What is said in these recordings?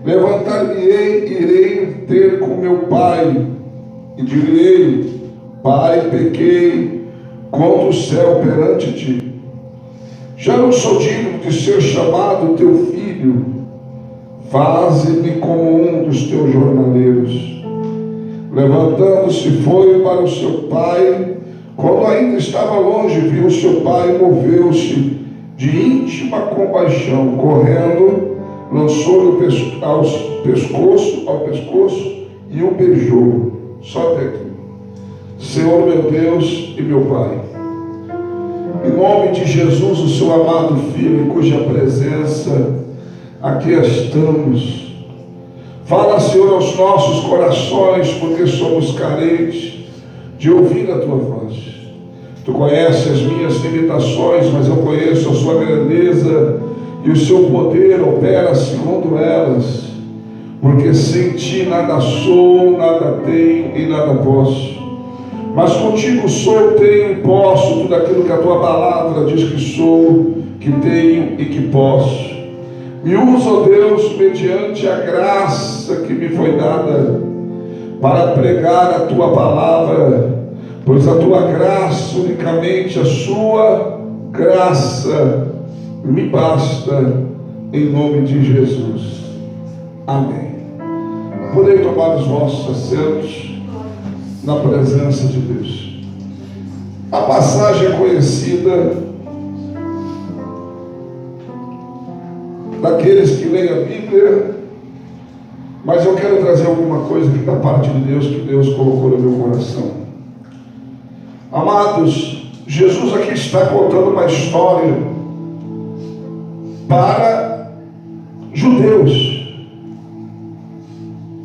Levantar-me-ei, irei ter com meu pai, e direi: Pai, pequei contra o céu perante ti. Já não sou digno de ser chamado teu filho. Faze-me como um dos teus jornaleiros. Levantando-se, foi para o seu pai. Quando ainda estava longe, viu o seu pai e moveu-se de íntima compaixão. Correndo, lançou-lhe ao pescoço e o beijou. Só até aqui. Senhor meu Deus e meu Pai, em nome de Jesus, o seu amado Filho, em cuja presença aqui estamos, fala, Senhor, aos nossos corações, porque somos carentes de ouvir a tua voz. Tu conheces as minhas limitações, mas eu conheço a sua grandeza, e o seu poder opera segundo elas, porque sem ti nada sou, nada tenho e nada posso. Mas contigo sou, tenho e posso tudo aquilo que a tua palavra diz que sou, que tenho e que posso. Me usa, ó Deus, mediante a graça que me foi dada, para pregar a tua palavra, pois a tua graça, unicamente a sua graça, me basta, em nome de Jesus. Amém. Podem tomar os vossos assentos na presença de Deus. A passagem é conhecida daqueles que leem a Bíblia, mas eu quero trazer alguma coisa aqui da parte de Deus, que Deus colocou no meu coração. Amados, Jesus aqui está contando uma história para judeus.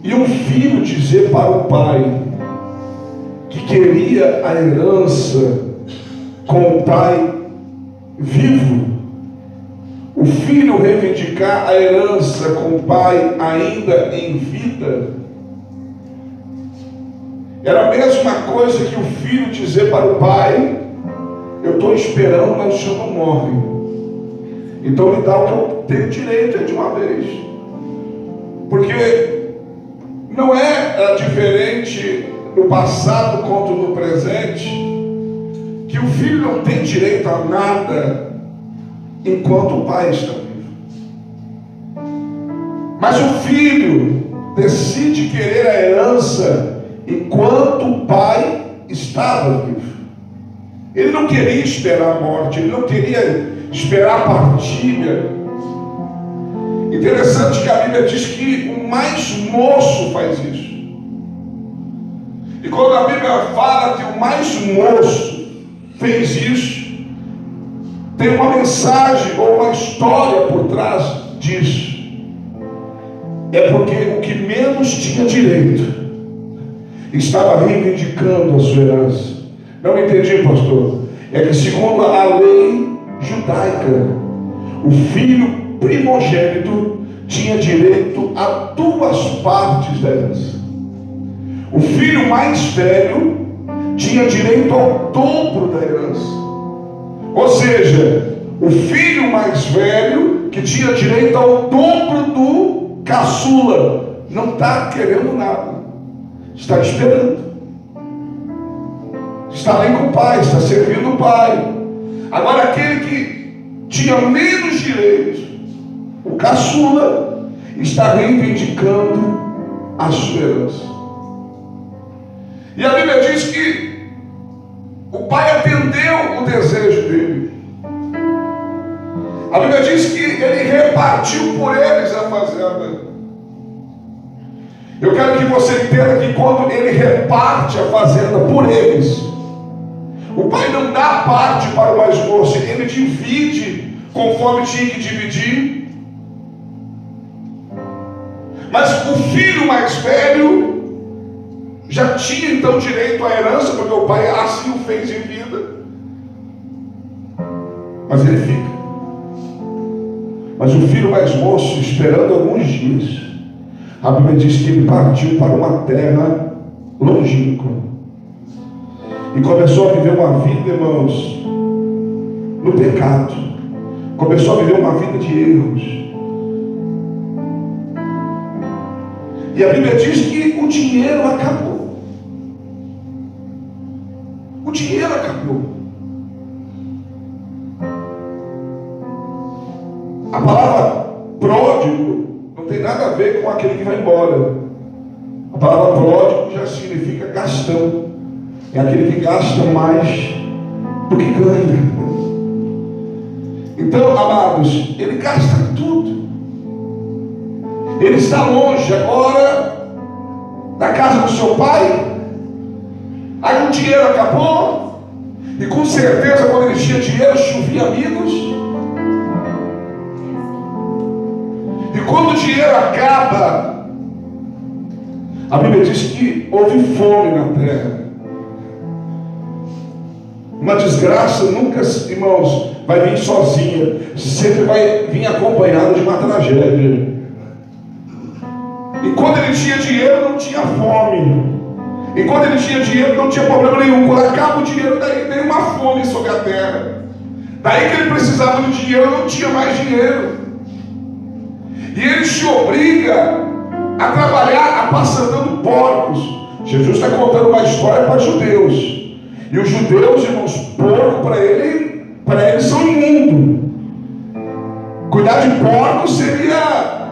E um filho dizer para o pai que queria a herança com o pai vivo, o filho reivindicar a herança com o pai ainda em vida, era a mesma coisa que o filho dizer para o pai: eu estou esperando, mas o senhor não morre, então me dá o que eu tenho direito de uma vez. Porque não é diferente no passado quanto no presente, que o filho não tem direito a nada enquanto o pai está vivo. Mas o filho decide querer a herança enquanto o pai estava vivo. Ele não queria esperar a morte, ele não queria esperar a partilha. Interessante que a Bíblia diz que o mais moço faz isso. E quando a Bíblia fala que o mais moço fez isso, tem uma mensagem ou uma história por trás disso. É porque o que menos tinha direito estava reivindicando a sua herança. Não entendi, pastor? É que segundo a lei judaica, o filho primogênito tinha direito a 2 partes da herança. O filho mais velho tinha direito ao dobro da herança. Ou seja, o filho mais velho, que tinha direito ao dobro do caçula, não está querendo nada, está esperando, está bem com o pai, está servindo o pai. Agora aquele que tinha menos direito, o caçula, está reivindicando a sua herança. E a Bíblia diz que o pai atendeu o desejo dele. A Bíblia diz que ele repartiu por eles a fazenda. Eu quero que você entenda que quando ele reparte a fazenda por eles, o pai não dá parte para o mais moço, ele divide conforme tinha que dividir. Mas o filho mais velho já tinha então direito à herança, porque o pai assim o fez em vida. Mas ele fica. Mas o filho mais moço, esperando alguns dias, a Bíblia diz que ele partiu para uma terra longínqua e começou a viver uma vida, irmãos, no pecado. Começou a viver uma vida de erros. E a Bíblia diz que o dinheiro acabou. O dinheiro acabou. A palavra pródigo não tem nada a ver com aquele que vai embora. A palavra pródigo já significa gastão. É aquele que gasta mais do que ganha. Então, amados, ele gasta tudo. Ele está longe agora da casa do seu pai. Aí o dinheiro acabou. E com certeza, quando ele tinha dinheiro, chovia amigos. E quando o dinheiro acaba, a Bíblia diz que houve fome na terra. Uma desgraça nunca, irmãos, vai vir sozinha. Sempre vai vir acompanhada de uma tragédia. E quando ele tinha dinheiro, não tinha fome. E quando ele tinha dinheiro, não tinha problema nenhum. Quando acaba o dinheiro, daí vem uma fome sobre a terra. Daí que ele precisava do dinheiro, não tinha mais dinheiro. E ele se obriga a trabalhar apacentando porcos. Jesus está contando uma história para judeus. E os judeus, irmãos, porco para eles são imundos. Cuidar de porco seria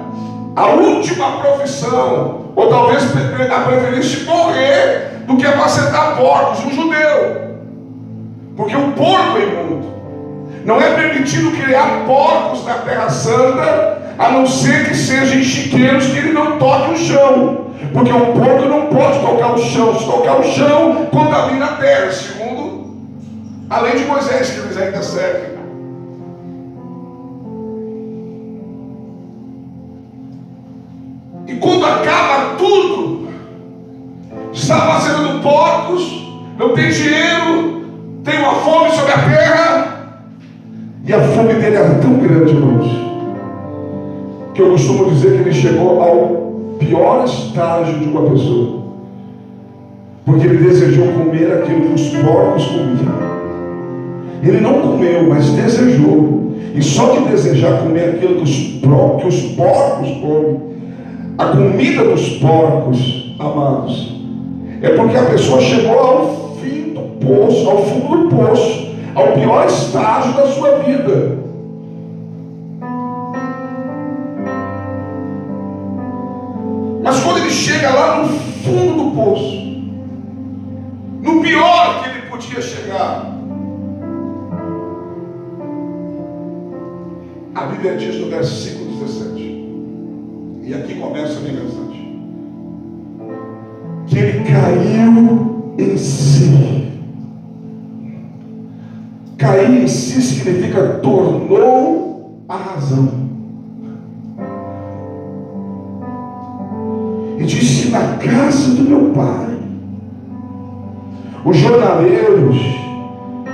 a última profissão. Ou talvez a preferisse morrer do que apacentar porcos, um judeu. Porque o porco é imundo. Não é permitido criar porcos na Terra Santa, a não ser que sejam em chiqueiros que ele não toque o chão. Porque o porco não pode tocar o chão. Se tocar o chão, contamina a terra, segundo a lei de Moisés, que eles ainda seguem. E quando acaba tudo, está fazendo porcos, não tem dinheiro, tem uma fome sobre a terra, e a fome dele era tão grande, irmãos, que eu costumo dizer que ele chegou ao pior estágio de uma pessoa, porque ele desejou comer aquilo que os porcos comiam. Ele não comeu, mas desejou. E só de desejar comer aquilo que os porcos comem, a comida dos porcos, amados, é porque a pessoa chegou ao fim do poço, ao fundo do poço, ao pior estágio da sua vida. Mas quando ele chega lá no fundo do poço, no pior que ele podia chegar, a Bíblia diz no versículo 17, e aqui começa a minha mensagem, que ele caiu em si. Cair em si significa tornou a razão. E disse: na casa do meu pai, os jornaleiros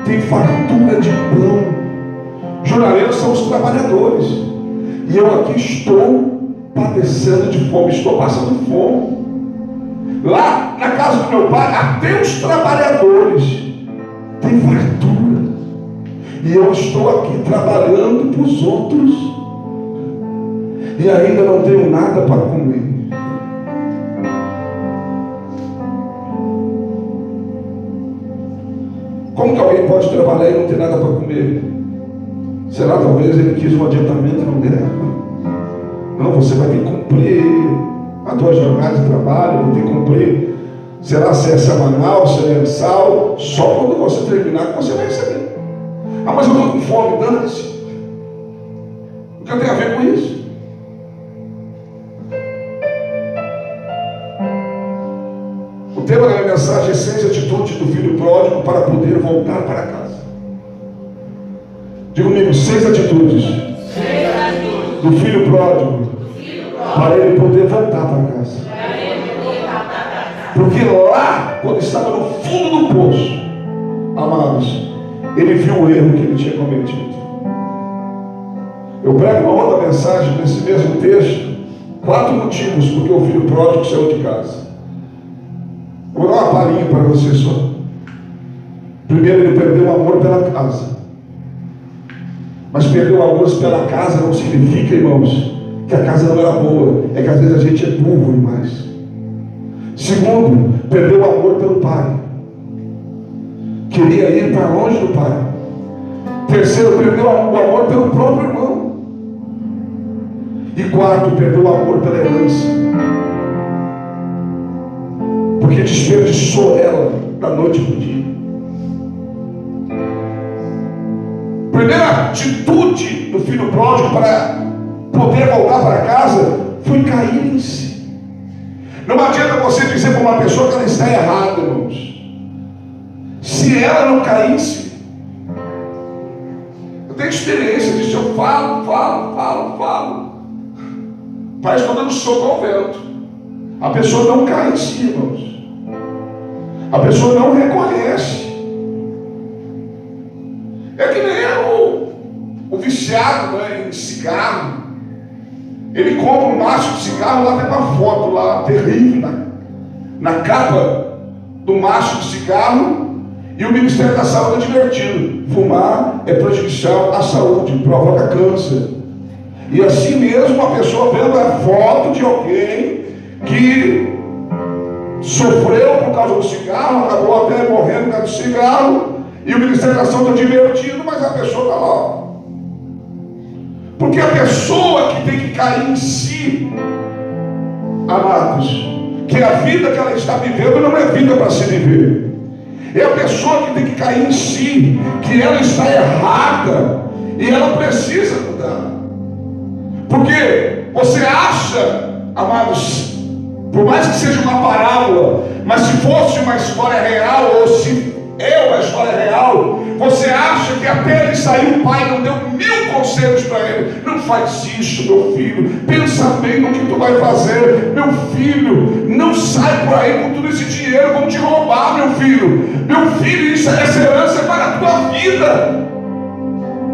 têm fartura de pão. Jornaleiros são os trabalhadores. E eu aqui estou padecendo de fome, estou passando fome. Lá na casa do meu pai, até os trabalhadores têm fartura. E eu estou aqui trabalhando para os outros e ainda não tenho nada para comer. Como que alguém pode trabalhar e não ter nada para comer? Será talvez ele quis um adiantamento? Não der. Não, você vai ter que cumprir a tua jornada de trabalho, vai ter que cumprir. Será se é semanal, se é mensal? Só quando você terminar que você vai receber. Ah, mas eu estou com fome, dane-se. O que eu tenho a ver com isso? O tema da minha mensagem é 6 atitudes do filho pródigo para poder voltar para casa. Diga comigo, 6 atitudes do filho pródigo para ele poder voltar para casa. Porque lá, quando estava no fundo do poço, amados, ele viu o erro que ele tinha cometido. Eu prego uma outra mensagem nesse mesmo texto, 4 motivos porque o filho pródigo saiu de casa. Vou dar uma palhinha para você só. Primeiro, ele perdeu o amor pela casa. Mas perder o amor pela casa não significa, irmãos, que a casa não era boa, é que às vezes a gente é burro demais. Segundo, perdeu o amor pelo pai. Queria ir para longe do pai. Terceiro, perdeu o amor pelo próprio irmão. E quarto, perdeu o amor pela herança. Porque desperdiçou ela da noite para o dia. Primeira atitude do filho pródigo para poder voltar para casa foi cair em si. Não adianta você dizer para uma pessoa que ela está errada, irmãos. Se ela não caísse, eu tenho experiência disso, eu falo. Parece que eu estou dando soco ao vento. A pessoa não cai em si, irmãos. A pessoa não reconhece. É que nem o viciado, né, em cigarro. Ele compra um maço de cigarro, lá tem uma foto lá terrível na capa do maço de cigarro, e o Ministério da Saúde advertindo: fumar é prejudicial à saúde, provoca câncer. E assim mesmo a pessoa vendo a foto de alguém que sofreu por causa do cigarro, acabou até morrendo por causa do cigarro, e o Ministério da Saúde advertindo, mas a pessoa está lá. Porque a pessoa que tem que cair em si, amados, que a vida que ela está vivendo não é vida para se viver. É a pessoa que tem que cair em si, que ela está errada e ela precisa mudar. Porque você acha, amados, por mais que seja uma parábola, mas se fosse uma história real, ou se é uma história real, você acha que até ele sair o pai não deu 1000 conselhos para ele? Não faz isso, meu filho, pensa bem no que tu vai fazer, meu filho, não sai por aí com todo esse dinheiro, vão te roubar, meu filho, essa herança é para a tua vida.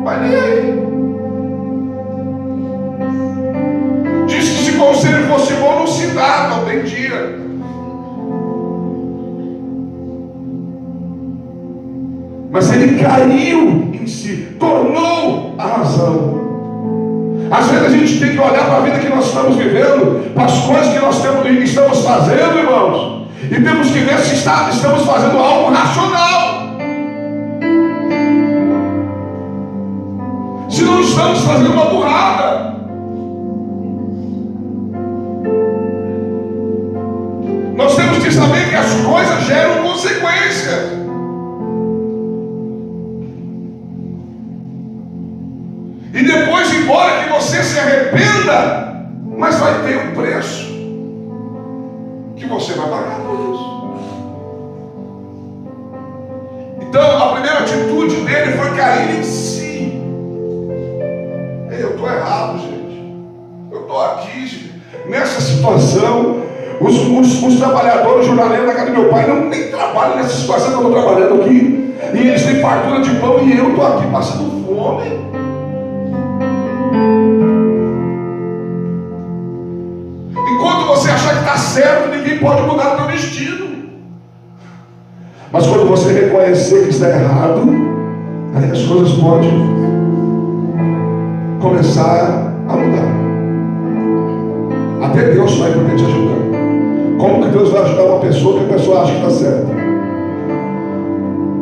Vai nem aí. Diz que se conselho fosse bom não se dá, não tem dia. Mas ele caiu em si, tornou a razão. Às vezes a gente tem que olhar para a vida que nós estamos vivendo, para as coisas que nós estamos fazendo, irmãos, e temos que ver se estamos fazendo algo racional. Se não estamos fazendo uma burrada. Nós temos que saber que as coisas geram consequências. E depois, embora que você se arrependa, mas vai ter um preço que você vai pagar por isso. Então, a primeira atitude dele foi cair em si. Eu estou errado, gente. Eu estou aqui, gente, nessa situação. Os trabalhadores jornaleiros da casa do meu pai nem trabalham nessa situação que eu estou trabalhando aqui. E eles têm fartura de pão e eu estou aqui passando fome. Enquanto você achar que está certo, ninguém pode mudar o teu destino. Mas quando você reconhecer que está errado, aí as coisas podem começar a mudar. Até Deus vai poder te ajudar. Como que Deus vai ajudar uma pessoa que a pessoa acha que está certa?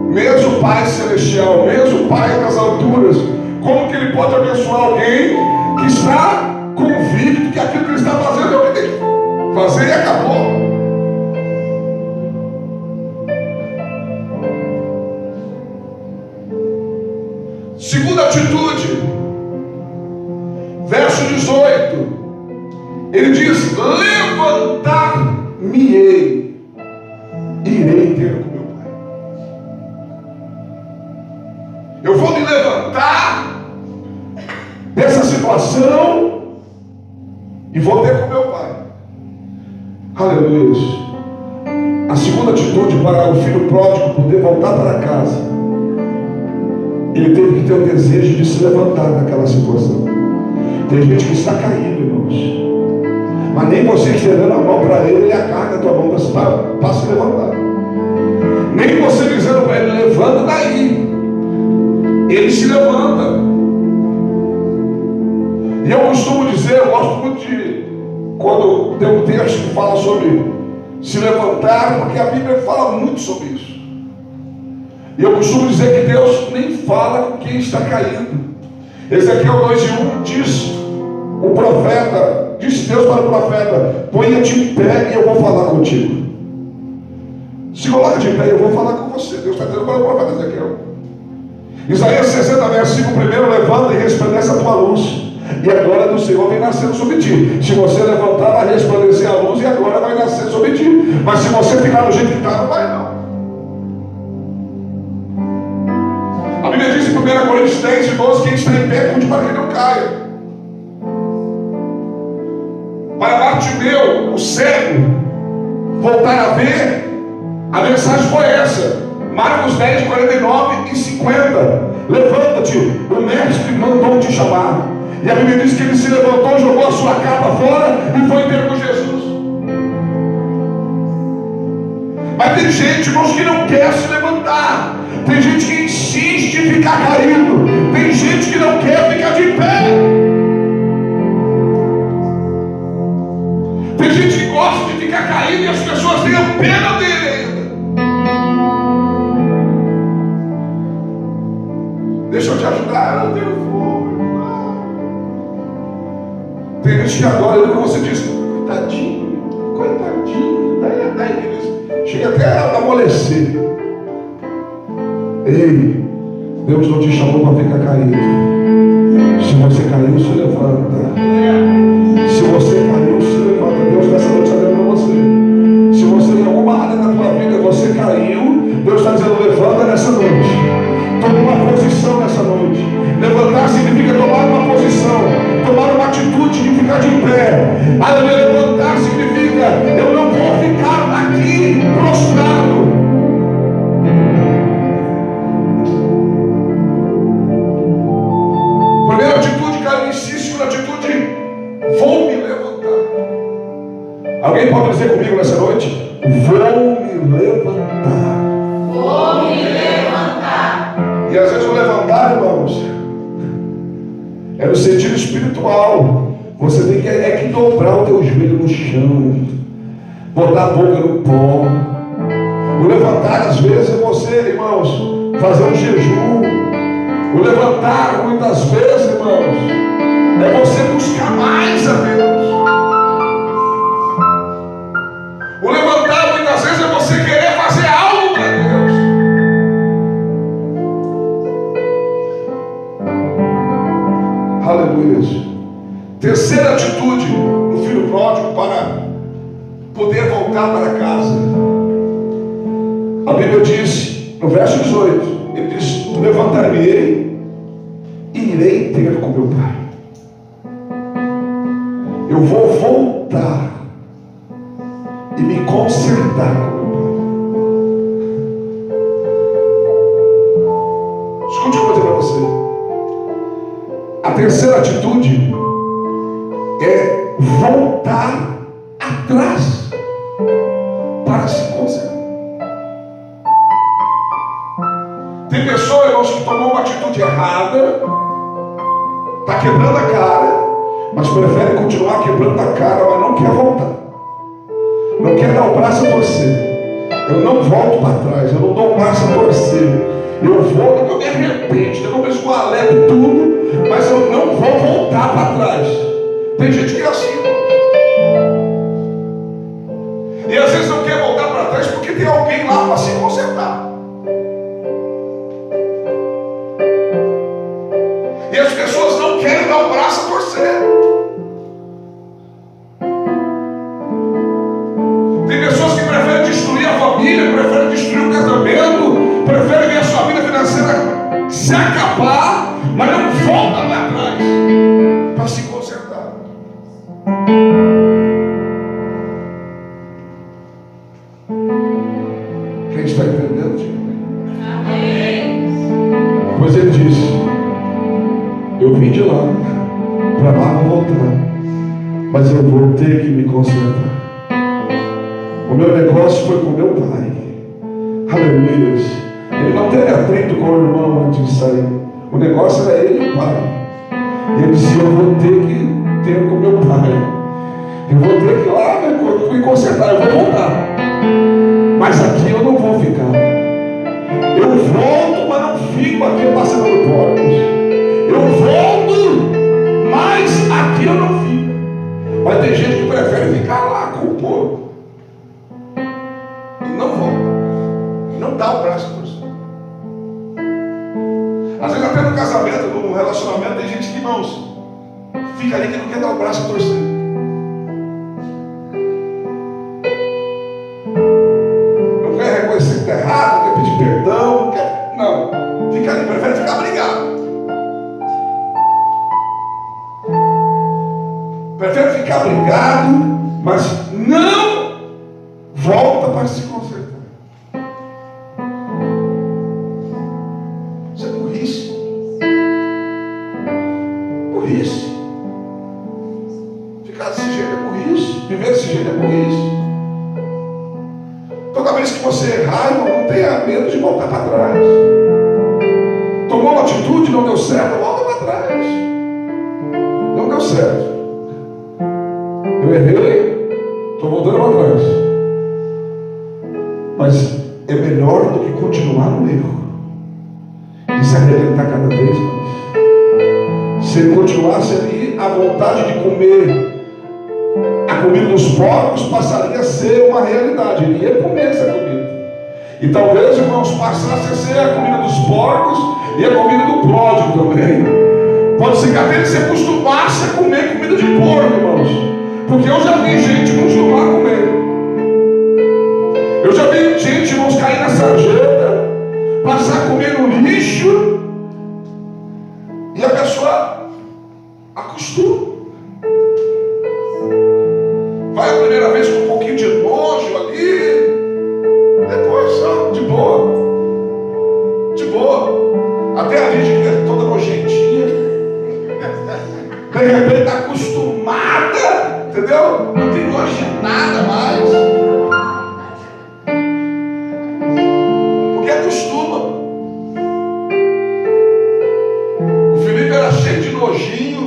Mesmo Pai Celestial, mesmo Pai das alturas, como que Ele pode abençoar alguém que está convicto que aquilo que Ele está fazendo é o que tem que fazer e acabou? Segunda atitude, verso 18, ele diz: levantar-me-ei, irei ter com meu pai. Eu vou me levantar dessa situação e vou ter com meu pai. Aleluia. A segunda atitude para o filho pródigo poder voltar para casa, ele teve que ter o desejo de se levantar naquela situação. Tem gente que está caído, irmãos, mas nem você estendendo a mão para ele, ele acarga a tua mão para se levantar. Nem você dizendo para ele: levanta daí, ele se levanta. E eu costumo dizer, eu gosto muito de, quando tem um texto que fala sobre se levantar, porque a Bíblia fala muito sobre isso. E eu costumo dizer que Deus nem fala com quem está caindo. Ezequiel 2:1 diz, o profeta, disse Deus para o profeta: ponha-te em pé e eu vou falar contigo. Se coloca de pé e eu vou falar com você. Deus está dizendo para o profeta Ezequiel. Isaías 60, versículo 1: levanta e resplandece a tua luz, e a glória do Senhor vem nascendo sobre ti. Se você levantar, vai resplandecer a luz, e a glória vai nascer sobre ti. Mas se você ficar do jeito que está, não vai não. A Bíblia diz em 1 Coríntios 10:12: quem está em pé, cuide para que não caia. Para Bartimeu, o cego, voltar a ver, a mensagem foi essa. Marcos 10, 49 e 50. Levanta-te, o mestre mandou te chamar. E a Bíblia diz que ele se levantou, jogou a sua capa fora e foi ter com Jesus. Mas tem gente, irmãos, que não quer se levantar. Tem gente que insiste em ficar caído. Tem gente que não quer ficar de pé. Tem gente que gosta de ficar caído e as pessoas tenham pena dele ainda. Deixa eu te ajudar, eu não tenho fome. Tem gente que adora, quando você diz, coitadinho, coitadinho, daí eles chega até a amolecer. Ei, Deus não te chamou para ficar caído. Se você caiu, se levanta. Se você caiu, se levanta. Deus nessa noite está dando para você. Se você em alguma área da tua vida você caiu, Deus está dizendo: levanta nessa noite. Toma uma posição nessa noite. Levantar significa tomar uma posição, tomar uma atitude de ficar de pé. Levantar significa: eu não vou ficar aqui prostrado. Primeira atitude, cara, insiste na atitude: vou me levantar. Alguém pode dizer comigo nessa noite? Vou me levantar. Vou me levantar. E às vezes o levantar, irmãos, é no sentido espiritual. Você tem que dobrar o teu joelho no chão, botar a boca no pó. O levantar, às vezes, é você, irmãos, fazer um jejum. O levantar, muitas vezes, irmãos, é você buscar mais a Deus. O levantar, muitas vezes, é você querer fazer algo para Deus. Aleluia. Terceira atitude do filho pródigo para poder voltar para casa. A Bíblia diz, no verso 18, ele diz: levantar-me-ei e irei ter com meu pai. Eu vou voltar e me consertar com meu pai. Escute o que eu vou dizer para você. A terceira atitude é voltar atrás para se consertar. Tem pessoas, irmãos, que tomou uma atitude errada, está quebrando a cara, mas prefere continuar quebrando a cara, mas não quer voltar. Não quer dar o braço a torcer. Eu não volto para trás, eu não dou o braço a torcer. Eu vou, eu me arrependo, eu começo com a alerta e tudo, mas eu não vou voltar para trás. Tem gente que é assim, irmão. E às vezes não quer voltar para trás porque tem alguém lá para se consertar. E as pessoas não querem dar o braço a torcer. Tem pessoas que preferem destruir a família, preferem destruir o casamento, preferem ver a sua vida financeira se acabar, mas não volta para trás para se consertar. Quem está entendendo, Tiago? Amém. Pois ele disse: eu vim de lá, para lá vou voltar, mas eu vou ter que me consertar. O meu negócio foi com meu pai. Aleluia. Ele não teve atrito com o irmão antes de sair. O negócio era ele e o pai. E ele dizia: eu vou ter que ter com meu pai. Eu vou ter que ir lá me consertar, eu vou voltar. Mas aqui eu não vou ficar. Eu volto, mas não fico aqui passando porcos. Eu volto, mas aqui eu não fico. Mas tem gente que prefere ficar lá com o povo e não volta. Não dá o braço a torcer. Às vezes até no casamento, no relacionamento, tem gente que, irmãos, fica ali que não quer dar o braço a torcer. Não quer reconhecer que está errado, não quer pedir perdão, não quer... Não. Fica ali, prefere ficar brigado. Prefere ficar brigado, mas não volta para se consertar. Isso é burrice. Burrice. Ficar desse jeito é burrice. Viver desse jeito é burrice. Toda vez que você errar, não tenha medo de voltar para trás. Tomou uma atitude, não deu certo, volta para trás. Não deu certo. Eu errei, estou voltando para trás. Mas é melhor do que continuar no erro e se arrebentar cada vez mais. Se ele continuasse ali, a vontade de comer a comida dos porcos passaria a ser uma realidade. Ele ia comer essa comida. E talvez, irmãos, passasse a ser a comida dos porcos e a comida do pródigo também. Pode ser que até ele se acostumasse a comer comida de porco, irmãos. Porque eu já vi gente acostumar a comer. Eu já vi gente, irmãos, cair na sarjeta, passar a comer no lixo, e a pessoa acostuma. Vai a primeira vez com um pouquinho de nojo ali, depois, de boa. De boa. Até a gente que é toda nojentinha, de repente está acostumada, entendeu? Não tem nojo de nada mais. Porque acostuma. O Felipe era cheio de nojinho.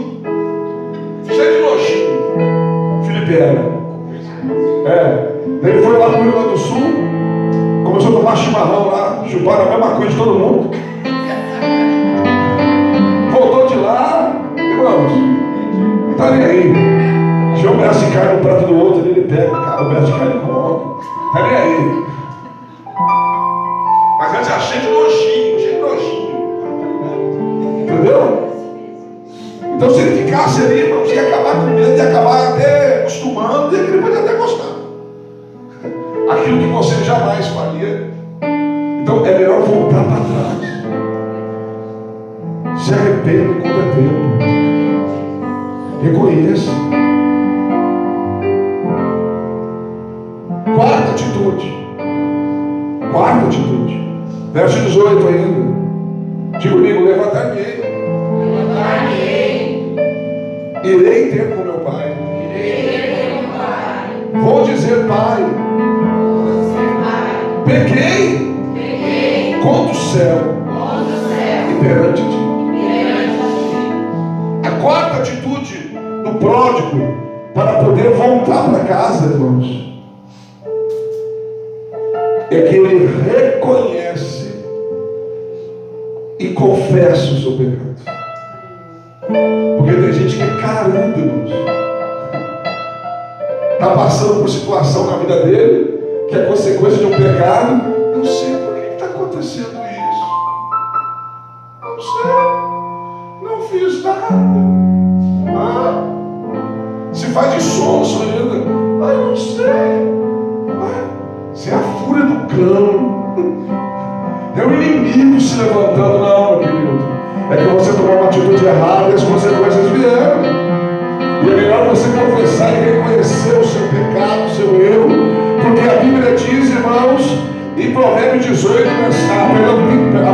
Cheio de nojinho. O Felipe era. Daí ele foi lá no Rio Grande do Sul, começou a tomar chimarrão lá, chupar a mesma coisa de todo mundo. Voltou de lá, irmãos, não está nem aí. Se o braço de carne no prato do outro, ele pega o braço de carne e coloca. Está nem aí. Mas antes era cheio de nojinho, entendeu? Então se ele ficasse ali, irmãos, ia acabar com medo, ia acabar até acostumando, e ele pode até gostar. Aquilo que você jamais faria. Então é melhor voltar para trás. Se arrependa quando é tempo. Reconheça. Quarta atitude. Verso 18 ainda. Diga comigo: levantar-me-ei. Irei ter com meu pai. Vou dizer: Pai, pequei contra o céu e perante ti. A quarta atitude do pródigo para poder voltar para casa, irmãos, é que ele reconhece e confessa o seu pecado. Porque tem gente que é carudo, irmãos. Está passando por situação na vida dele que é consequência de um pecado. Não sei por que está acontecendo isso. Não sei. Não fiz nada. Se faz de sonso ainda. Não sei. Isso é a fúria do cão. É o inimigo se levantando. Não, meu querido. É que você tomou uma atitude errada e as consequências vieram. E é melhor você confessar e reconhecer o seu pecado, o seu erro. Porque a Bíblia diz, irmãos, em Provérbios 28,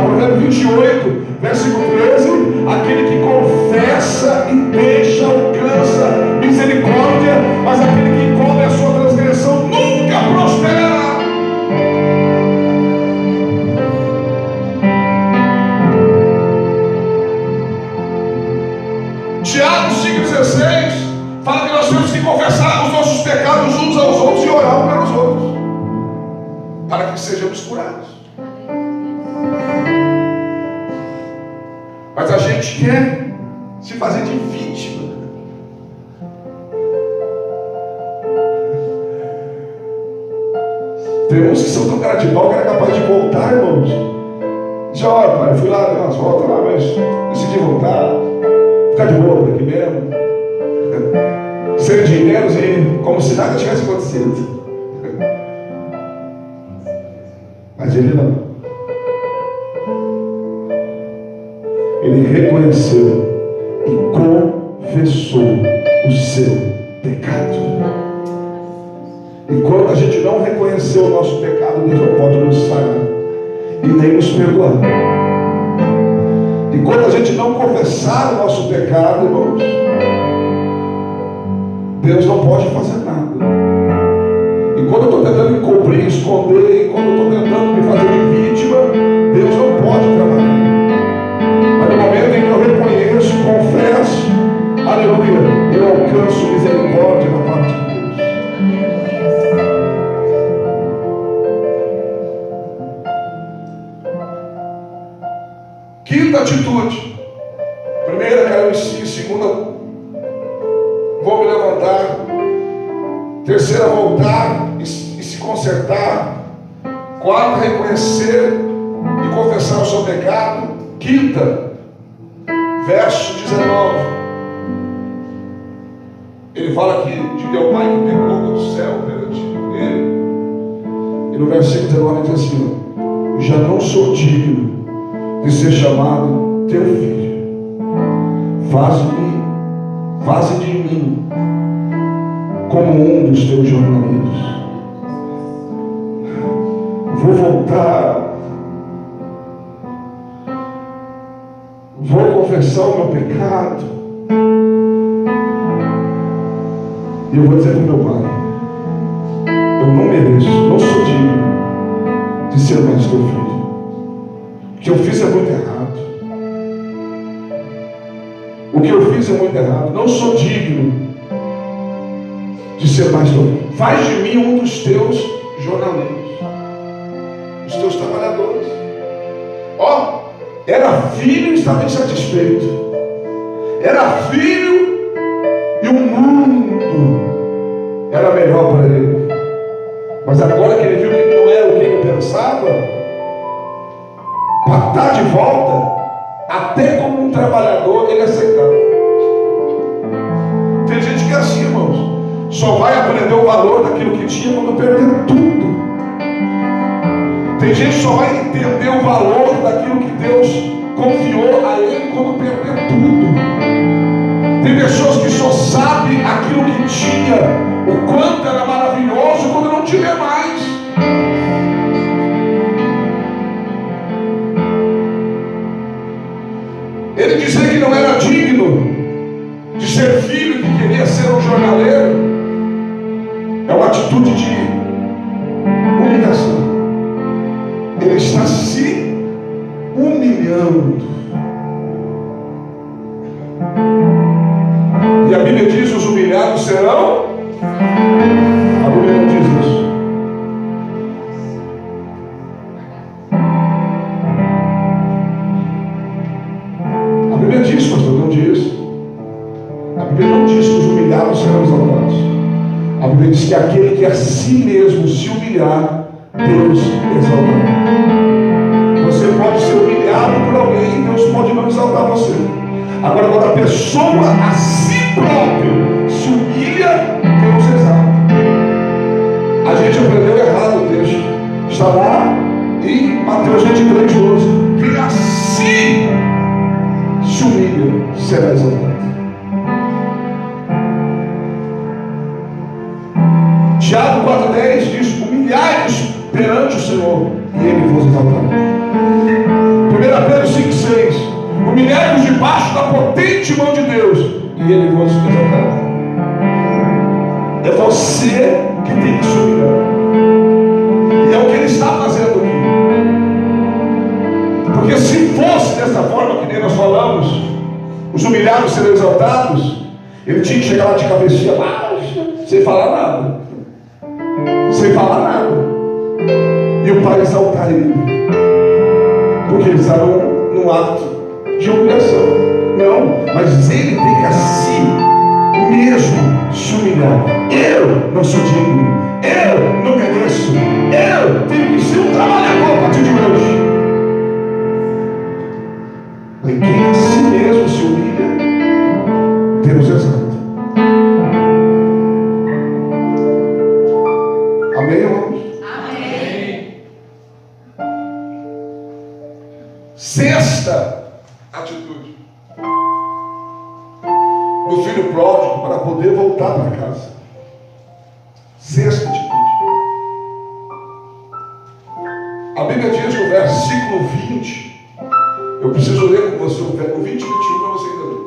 Provérbios 28, versículo 13: aquele que confessa e deixa alcança misericórdia, mas aquele que encobre a sua transgressão nunca prosperará. seremos curados. Mas a gente quer se fazer de vítima. Tem uns que são tão cara de pau que era capaz de voltar, irmãos. Diz, olha, pai, eu fui lá, dei umas voltas lá, mas decidi voltar. Ficar de boa por aqui mesmo. Ser dinheiro e como se nada tivesse acontecido. Mas ele não. Ele reconheceu e confessou o seu pecado. E quando a gente não reconheceu o nosso pecado, Deus não pode nos sarar e nem nos perdoar. E quando a gente não confessar o nosso pecado, irmãos, Deus não pode fazer nada. E quando eu estou tentando encobrir, esconder, e quando eu estou tentando me fazer de vítima, Deus não pode trabalhar. Mas no momento em que eu reconheço, confesso, aleluia, eu alcanço misericórdia da parte de Deus. Quinta atitude. Primeira, caiu em si. Segunda, vou me levantar. Terceira, voltar e se consertar. Quarta, reconhecer e confessar o seu pecado. Quinta, verso 19. Ele fala aqui de meu pai que pecou do céu perante ele. E no versículo 19 diz assim: já não sou digno de ser chamado teu filho. Faze de mim como um dos teus jornaleiros. Vou voltar. Vou confessar o meu pecado. E eu vou dizer para o meu pai: eu não mereço, não sou digno de ser mais teu filho. O que eu fiz é muito errado. O que eu fiz é muito errado. Não sou digno de ser mais teu filho. Faz de mim um dos teus jornaleiros, os teus trabalhadores. Ó, era filho e estava insatisfeito. Era filho e o mundo era melhor para ele. Mas agora que ele viu que não era o que ele pensava, para estar de volta, até como um trabalhador ele aceitava. Tem gente que é assim, irmãos, só vai aprender o valor daquilo que tinha quando perder tudo. Tem gente que só vai entender o valor daquilo que Deus confiou a ele quando perder tudo. Tem pessoas que só sabem aquilo que tinha, o quanto era maravilhoso quando não tiver mais. Ele dizer que não era digno de ser filho, que queria ser um jornaleiro, é uma atitude de humilhação. Ele está se humilhando. E a Bíblia diz: os humilhados serão. A Bíblia não diz isso. A Bíblia diz, pastor, não diz. A Bíblia não diz que os humilhados serão exaltados. A Bíblia diz que aquele que a si mesmo se humilhar, Deus exaltará. Você pode ser humilhado por alguém e Deus pode não exaltar você. Agora, quando a pessoa a si próprio se humilha, Deus exalta. A gente aprendeu errado o texto. Está lá em Mateus 23:12. Quem a si se humilha será exaltado. Tiago 4:10 diz: humilhai-vos perante o Senhor e Ele vos exaltará. 1 Pedro 5:6: humilhai-vos debaixo da potente mão de Deus e Ele vos exaltará. É você que tem que se humilhar. E é o que Ele está fazendo aqui. Porque se fosse dessa forma que nem nós falamos, os humilhados serão exaltados, Ele tinha que chegar lá de cabecinha baixa, sem falar nada. Sem falar nada. E o pai exaltar ele, porque eles estavam num ato de humilhação. Não, mas ele tem que a si mesmo se humilhar. Eu não sou digno, eu não mereço, eu tenho que ser um trabalhador a partir de hoje. Mas quem a si mesmo se humilha, Deus exalta. Amém, irmãos? Amém. Sexta atitude do filho pródigo para poder voltar para casa. Sexta atitude. A Bíblia diz no versículo 20, eu preciso ler com você o 20 e 21 para você entender.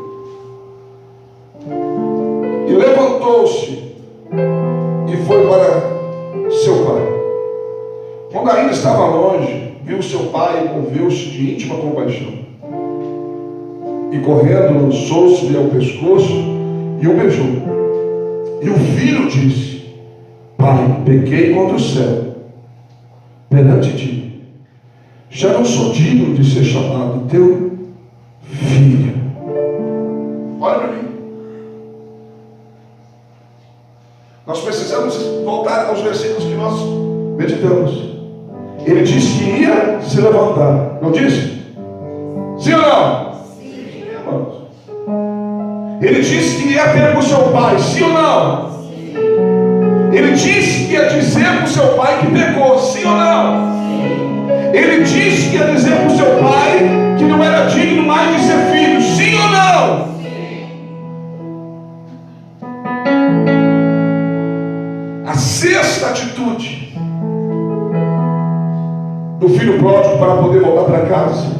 E levantou-se e foi para seu pai. Quando ainda estava longe, viu seu pai e moveu-se de íntima compaixão. E correndo, lançou-se-lhe ao pescoço e o beijou. E o filho disse: Pai, pequei contra o céu, perante ti. Já não sou digno de ser chamado teu filho. Olha para mim. Nós precisamos voltar aos versículos que nós meditamos. Ele disse que ia se levantar. Não disse? Sim ou não? Sim, irmãos. Ele disse que ia ter com seu pai. Sim ou não? Sim. Ele disse que ia dizer para o seu pai que pecou. Sim ou não? Sim. Ele disse que ia dizer para o seu pai que não era digno mais de ser filho. Sim ou não? A sexta atitude do filho pródigo para poder voltar para casa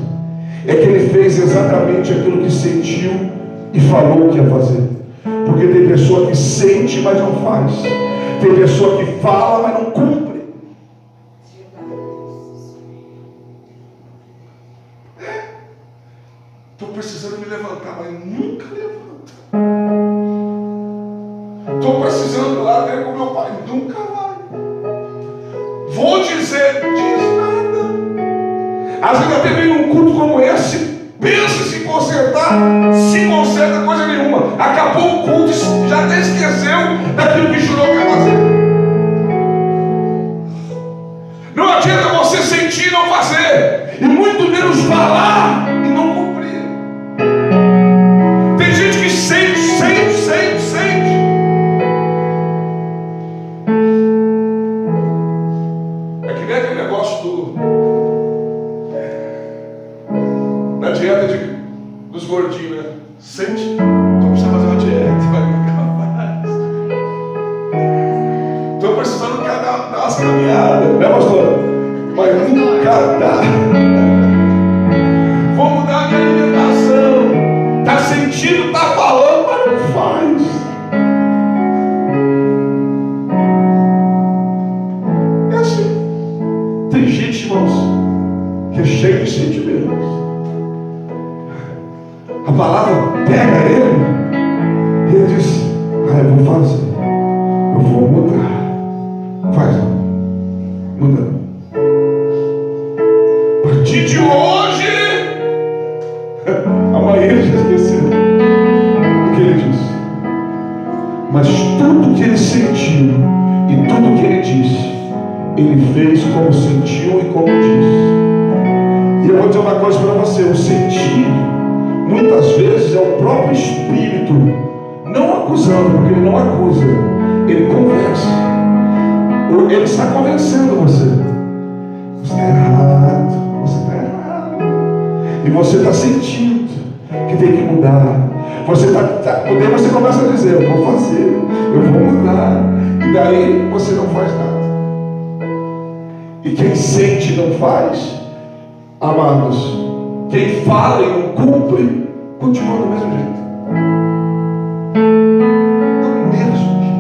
é que ele fez exatamente aquilo que sentiu e falou que ia fazer. Porque tem pessoa que sente, mas não faz. Tem pessoa que fala, mas não cumpre. Estou precisando me levantar, mas nunca levanto. Estou precisando ir lá ver com meu pai, nunca vai. Vou dizer, diz nada. Às vezes até vem num culto como esse, pensa em se consertar, se conserta coisa nenhuma. Acabou o culto, já até esqueceu daquilo que jurou que ia fazer. Não adianta você sentir e não fazer, e muito menos falar e não cumprir. Tem gente que sente. É que nem aquele negócio da dieta dos gordinhos, né? Sente, estou precisando fazer uma dieta, vai nunca mais. Estou precisando dar umas caminhadas, né, pastor? Mas nunca dá. Vou mudar a minha alimentação. Está sentindo, está falando, mas não faz. É assim. Tem gente, irmãos, que é cheio de sentimentos. A palavra pega ele e ele diz: eu vou fazer, eu vou mudar. Faz, muda. A partir de hoje, amanhã ele já esqueceu o que ele disse. Mas tudo que ele sentiu e tudo que ele disse, ele fez como sentiu e como disse. E eu vou dizer uma coisa para você: o sentir muitas vezes é o próprio Espírito, não acusando, porque ele não acusa, ele conversa. Ele está convencendo você. Você está errado, você está errado. E você está sentindo que tem que mudar. Você daí você começa a dizer: eu vou fazer, eu vou mudar. E daí você não faz nada. E quem sente e não faz, amados, quem fala e não cumpre, continua do mesmo jeito. Do mesmo jeito.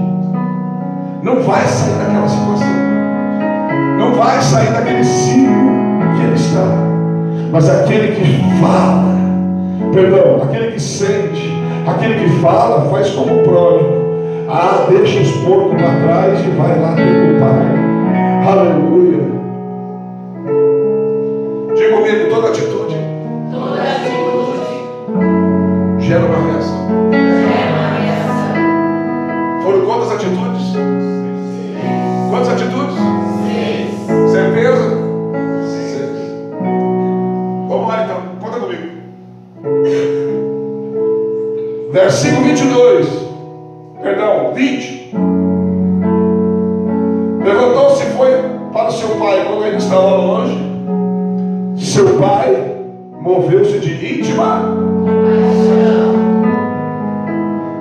Não vai sair daquela situação. Não vai sair daquele ciclo que ele está. Mas aquele que fala, aquele que sente, aquele que fala, faz como o pródigo. Deixa os porcos para trás e vai lá ter o pai. Aleluia. comigo, toda atitude gera uma reação. Foram quantas atitudes? Quantas atitudes? Certeza? Vamos lá então, conta comigo. Versículo 20. Levantou-se e foi para seu pai quando ele estava longe. Seu pai moveu-se de íntima.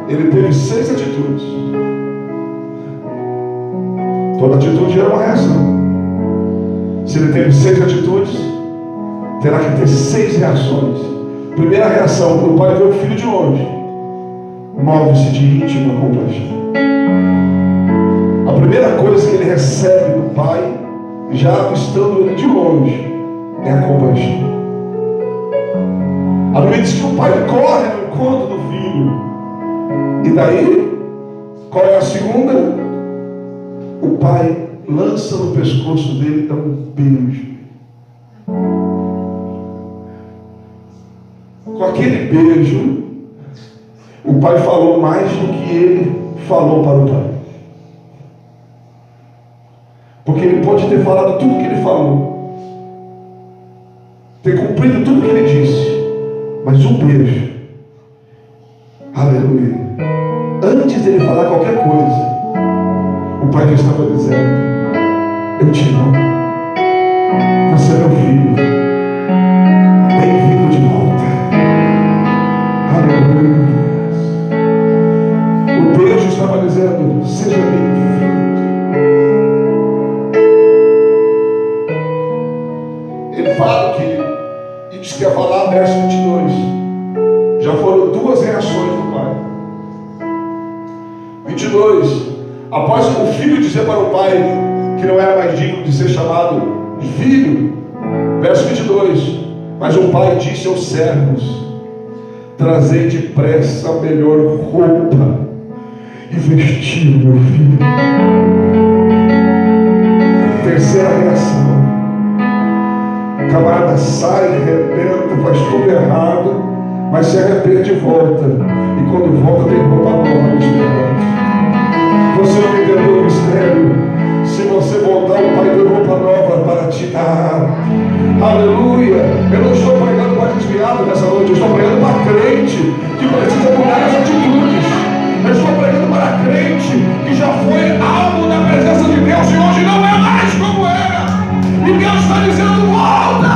Ele teve 6 atitudes. Toda atitude era uma reação. Se ele teve 6 atitudes, terá que ter 6 reações. Primeira reação, quando o pai vê o filho de longe, move-se de íntima compaixão. A primeira coisa que ele recebe do pai, já avistando ele de longe, é a compaixão. A Bíblia diz que o pai corre no encontro do filho. E daí, qual é a segunda? O pai lança no pescoço dele e dá um beijo. Com aquele beijo, o pai falou mais do que ele falou para o pai. Porque ele pode ter falado tudo que ele falou, ter cumprido tudo que ele disse, mas um beijo, aleluia, antes dele falar qualquer coisa, o pai já estava dizendo: eu te amo, você é meu filho, bem-vindo de volta, aleluia. O beijo estava dizendo: seja bem-vindo. Ele fala que, e diz que ia falar, verso 22, já foram 2 reações do pai. 22, após o filho dizer para o pai que não era mais digno de ser chamado de filho, verso 22, mas o pai disse aos servos: trazei depressa a melhor roupa e vestir o meu filho. Terceira reação, o camarada sai, arrebenta, faz tudo errado, mas se arrepende e volta. E quando volta tem roupa nova no espelho. Você não entendeu o mistério? Se você voltar, o pai tem roupa nova para te dar. Aleluia! Eu não estou pregando para desviado nessa noite, eu estou pregando para crente que precisa mudar as atitudes. Eu estou pregando para crente que já foi alvo da presença de Deus e hoje não é mais como era. E Deus está dizendo: volta!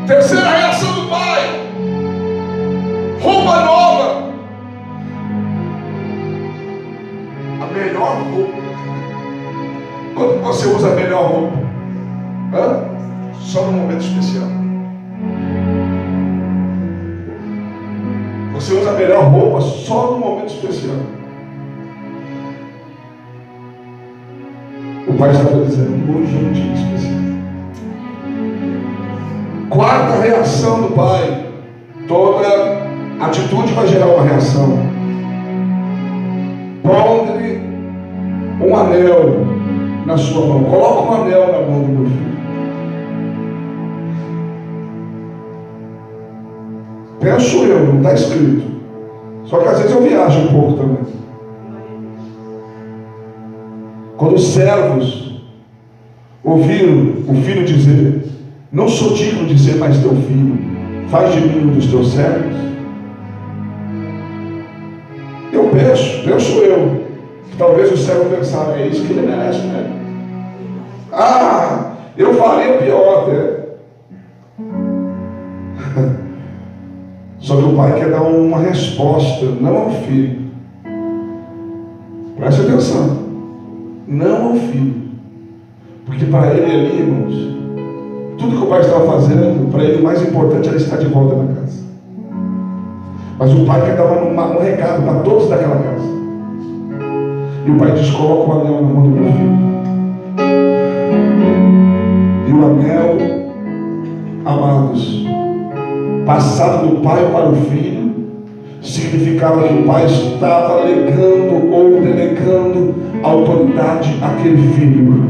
Terceira reação do pai: roupa nova. A melhor roupa. Quando você usa a melhor roupa? Só num momento especial. Você usa a melhor roupa só num momento especial. O pai estava dizendo: hoje é um dia especial. Quarta reação do pai: toda atitude vai gerar uma reação. Põe-lhe um anel na sua mão. Coloca um anel na mão do meu filho. Penso eu, não está escrito. Só que às vezes eu viajo um pouco também. Quando os servos ouviram o filho dizer: não sou digno de ser mais teu filho, faz de mim um dos teus servos. Eu penso eu, que talvez o servo pensava: é isso que ele merece, né? Eu faria pior até. Só que o pai quer dar uma resposta, não ao filho. Preste atenção. Não ao filho. Porque para ele ali, irmãos, tudo que o pai estava fazendo, para ele o mais importante era estar de volta na casa. Mas o pai quer dar um recado para todos daquela casa. E o pai diz: coloca o anel na mão do meu filho. E o anel, amados, passado do pai para o filho, significava que o pai estava legando ou delegando autoridade àquele filho.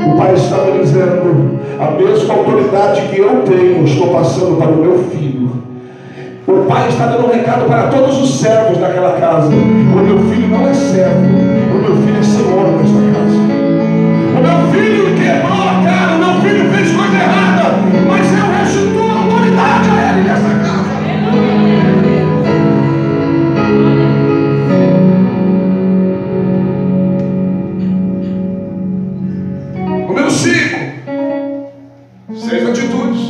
O pai estava dizendo: a mesma autoridade que eu tenho, estou passando para o meu filho. O pai está dando um recado para todos os servos daquela casa: o meu filho não é servo, o meu filho é senhor nesta casa. O meu filho quebrou a cara, o meu filho fez coisa errada, mas eu restituo a autoridade a ele nesta casa. Número 5. 6 atitudes,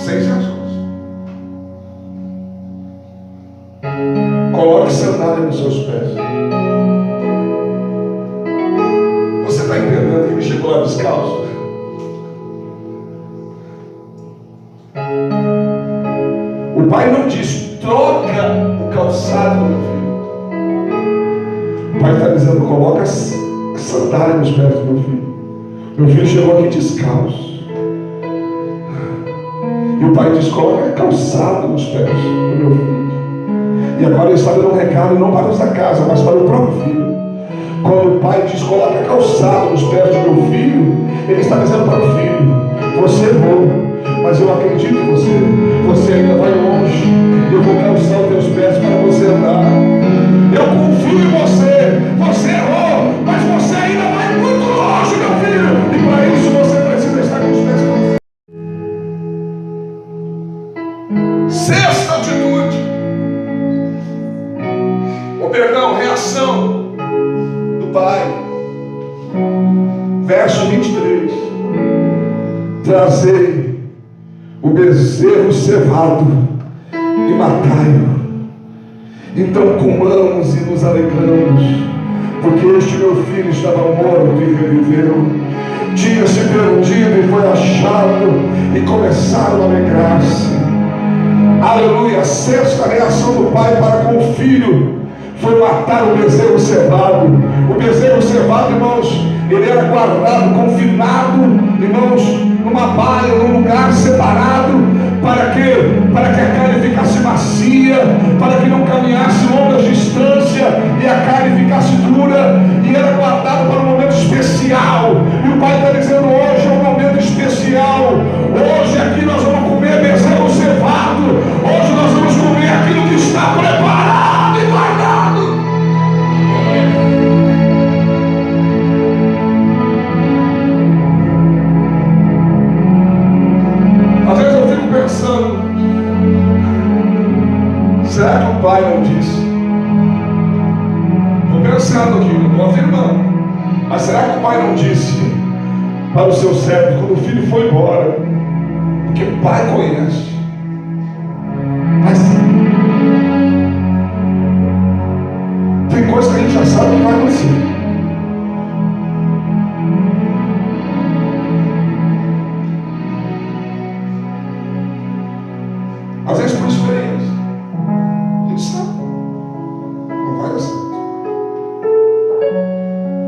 6 ações. Coloque sandália nos seus pés. Você está entendendo que ele chegou lá descalço? O pai não diz: troca o calçado do meu filho. O pai está dizendo: coloca sandália nos pés do meu filho. Meu filho chegou aqui descalço. E o pai diz: coloca calçado nos pés do meu filho. E agora ele está dando um recado não para os da casa, mas para o próprio filho. Quando o pai diz: coloca calçado nos pés do meu filho, ele está dizendo para o filho: você errou, mas eu acredito em você. Você ainda vai longe. Eu vou calçar os teus pés para você andar. Eu confio em você. Você errou, mas você ainda vai muito longe, meu filho. E para isso você precisa estar com os pés calçados. Sexta atitude. Reação do pai. Verso 23. Trazei o bezerro cevado e matai-o. Então comamos e nos alegramos, porque este meu filho estava morto e reviveu, tinha se perdido e foi achado, e começaram a alegrar-se. Aleluia. A sexta reação do pai para com o filho foi matar o bezerro cevado. O bezerro cevado, irmãos, ele era guardado, confinado, irmãos, numa baia, num lugar separado. Para quê? Para que a carne ficasse macia, para que não caminhasse longas distâncias e a carne ficasse dura. E era guardado para um momento especial. E o pai está dizendo: hoje é um momento especial. Hoje aqui nós vamos comer bezerro cevado. Hoje nós vamos comer aquilo que está preparado e guardado. Às vezes eu fico pensando: será que o pai não disse? Estou pensando aqui, não estou afirmando, mas será que o pai não disse para o seu servo quando o filho foi embora? Porque o pai conhece. Mas tem coisa que a gente já sabe que vai acontecer. Às vezes por experiência, a gente sabe, não vai dar certo,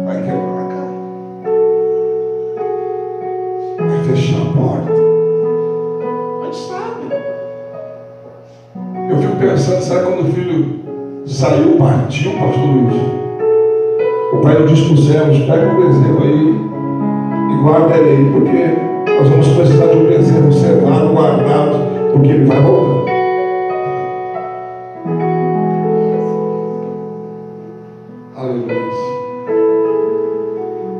vai quebrar a cara, vai fechar a porta, a gente sabe. Eu fico pensando: será que quando o filho saiu, partiu, pastor Luiz, o pai não diz para os servos: pega o bezerro aí e guarda ele aí, porque nós vamos precisar de um bezerro cevado, guardado, porque ele vai voltar. Aleluia.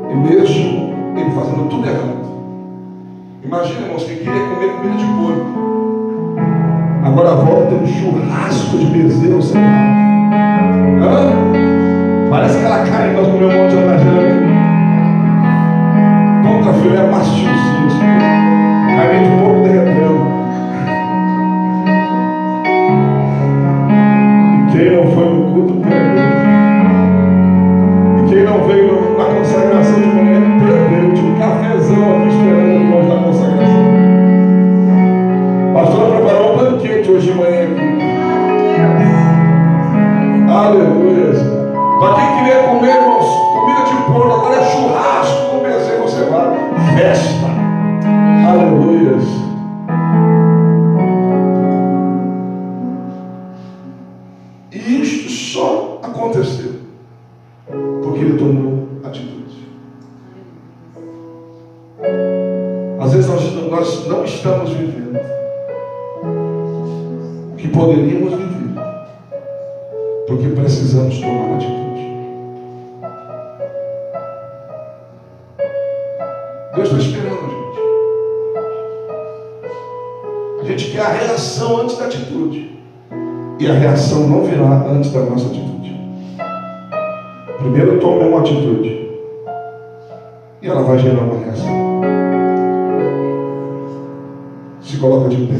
E mesmo ele fazendo tudo errado, imagina, irmãos, que queria comer comida de porco, agora volta um churrasco de bezerro cevado. Parece aquela carne que nós comemos um monte de lasanha. Contra filé mastiozinho, carne de porco derretendo. Quem não foi no culto, perdeu. E quem não veio na consagração de manhã, perdeu. Tinha um cafezão aqui esperando os irmãos da consagração. A pastora preparou um banquete hoje de manhã aqui. Aleluia. Para quem queria comer, irmãos, comida de porco, agora é churrasco com bezerro cevado. Festa. Aleluia. E isto só aconteceu porque ele tomou atitude. Às vezes nós não estamos vivendo o que poderíamos viver, porque precisamos tomar atitude. Deus está esperando a gente. A gente quer a reação antes da atitude. E a reação não virá antes da nossa atitude. Primeiro tome uma atitude. E ela vai gerar uma reação. Se coloca de pé.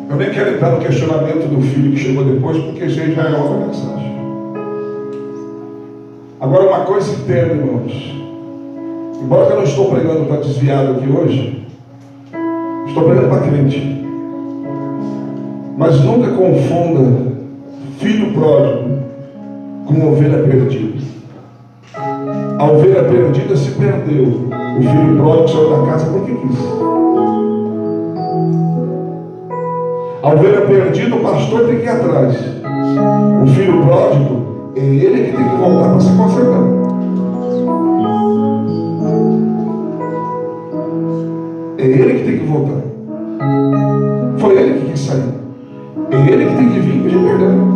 Eu nem quero entrar no questionamento do filho que chegou depois, porque já é outra mensagem. Agora, uma coisa entenda, irmãos. Embora eu não estou pregando para desviado aqui hoje, estou pregando para crente. Mas nunca confunda filho pródigo com ovelha perdida. A ovelha perdida se perdeu. O filho pródigo saiu da casa porque quis. A ovelha perdida, o pastor tem que ir atrás. O filho pródigo, é ele que tem que voltar para se consertar. É ele que tem que voltar. Foi ele que quis sair. É ele que tem que vir pedir perdão.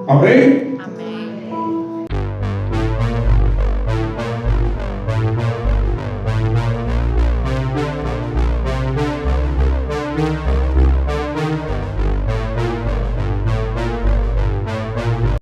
Amém?